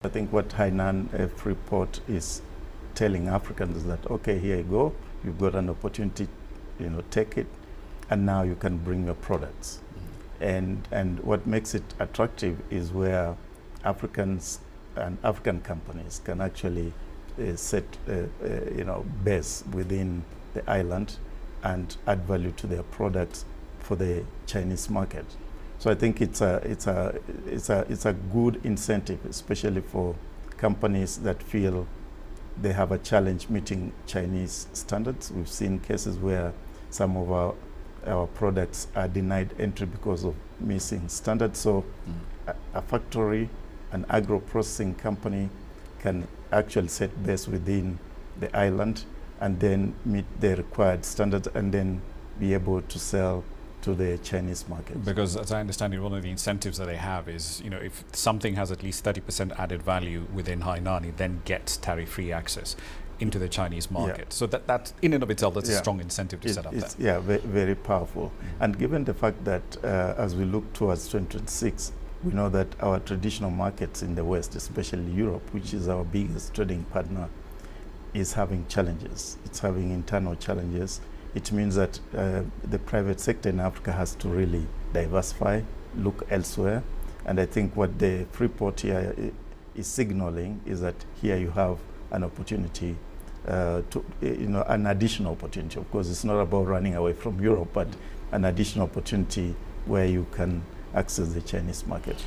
I think what Hainan Free Port is telling Africans is that, okay, here you go, you've got an opportunity, take it, and now you can bring your products. And what makes it attractive is where Africans and African companies can actually set base within the island and add value to their products for the Chinese market. So I think it's a good incentive, especially for companies that feel they have a challenge meeting Chinese standards. We've seen cases where some of our products are denied entry because of missing standards. So a factory, an agro-processing company can actually set base within the island and then meet the required standards and then be able to sell to the Chinese market. Because as I understand it, one of the incentives that they have is, if something has at least 30% added value within Hainan, it then gets tariff-free access into the Chinese market. Yeah. So that in and of itself, that's a strong incentive to set up that. Yeah, very powerful. And given the fact that as we look towards 2026, we know that our traditional markets in the West, especially Europe, which is our biggest trading partner, is having challenges. It's having internal challenges. It means that the private sector in Africa has to really diversify, look elsewhere. And I think what the Freeport here is signaling is that here you have an opportunity, an additional opportunity. Of course, it's not about running away from Europe, but an additional opportunity where you can access the Chinese market.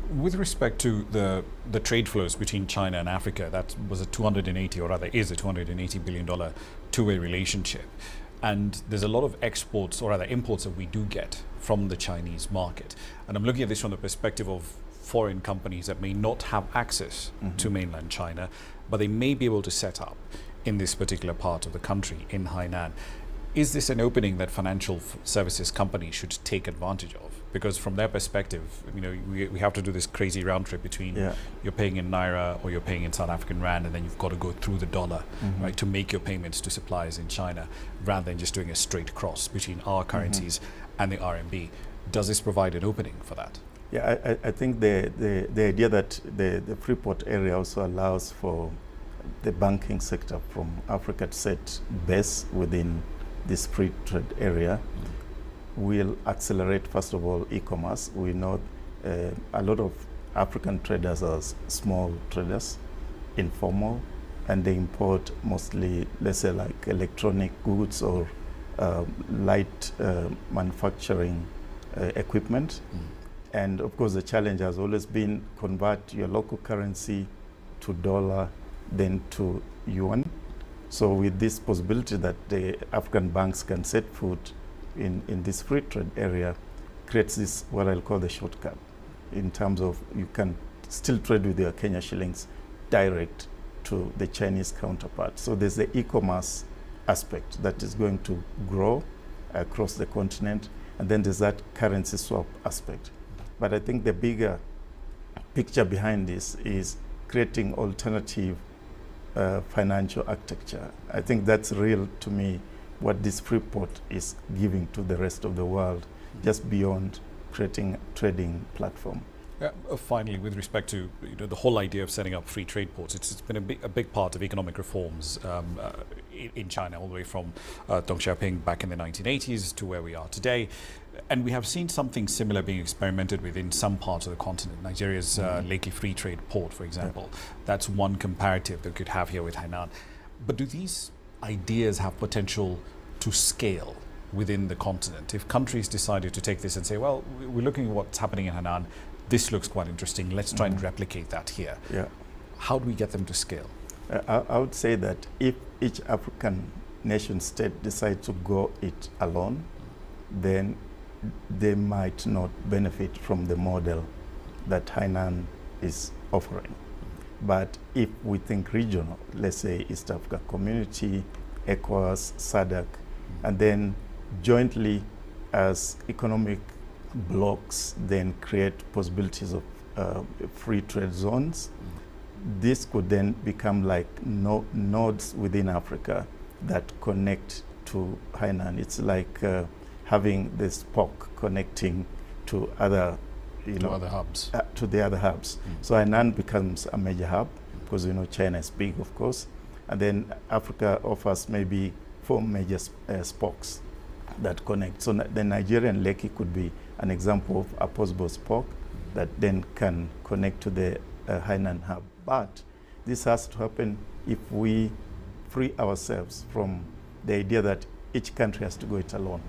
With respect to the trade flows between China and Africa, that was a $280, or rather is a $280 billion two-way relationship. And there's a lot of exports, or rather imports, that we do get from the Chinese market. And I'm looking at this from the perspective of foreign companies that may not have access to mainland China, but they may be able to set up in this particular part of the country, in Hainan. Is this an opening that financial services companies should take advantage of? Because from their perspective, we have to do this crazy round trip between you're paying in Naira or you're paying in South African Rand, and then you've got to go through the dollar, right, to make your payments to suppliers in China, rather than just doing a straight cross between our currencies and the RMB. Does this provide an opening for that? Yeah, I think the idea that the Freeport area also allows for the banking sector from Africa to set base within this free trade area will accelerate, first of all, e-commerce. We know a lot of African traders are small traders, informal, and they import mostly, let's say, like electronic goods or light manufacturing equipment. And of course, the challenge has always been convert your local currency to dollar, then to yuan. So with this possibility that the African banks can set foot in this free trade area, creates this, what I'll call the shortcut, in terms of you can still trade with your Kenya shillings direct to the Chinese counterpart. So there's the e-commerce aspect that is going to grow across the continent, and then there's that currency swap aspect. But I think the bigger picture behind this is creating alternative financial architecture. I think that's real to me, what this Freeport is giving to the rest of the world, just beyond creating a trading platform. Finally, with respect to the whole idea of setting up free trade ports, it's been a big part of economic reforms in China, all the way from Deng Xiaoping back in the 1980s to where we are today. And we have seen something similar being experimented with in some parts of the continent. Nigeria's Lake Free Trade Port, for example. That's one comparative that we could have here with Hainan. But do these ideas have potential to scale within the continent? If countries decided to take this and say, well, we're looking at what's happening in Hainan, this looks quite interesting, let's try and replicate that here. Yeah. How do we get them to scale? I would say that if each African nation state decides to go it alone, then they might not benefit from the model that Hainan is offering. But if we think regional, let's say East Africa Community, ECOWAS, SADC, and then jointly as economic blocs then create possibilities of free trade zones, this could then become like nodes within Africa that connect to Hainan. It's like having this POC connecting to other to other hubs. To the other hubs. So Hainan becomes a major hub because China is big, of course, and then Africa offers maybe 4 major spokes that connect. So the Nigerian Lekki could be an example of a possible spoke that then can connect to the Hainan hub. But this has to happen if we free ourselves from the idea that each country has to go it alone.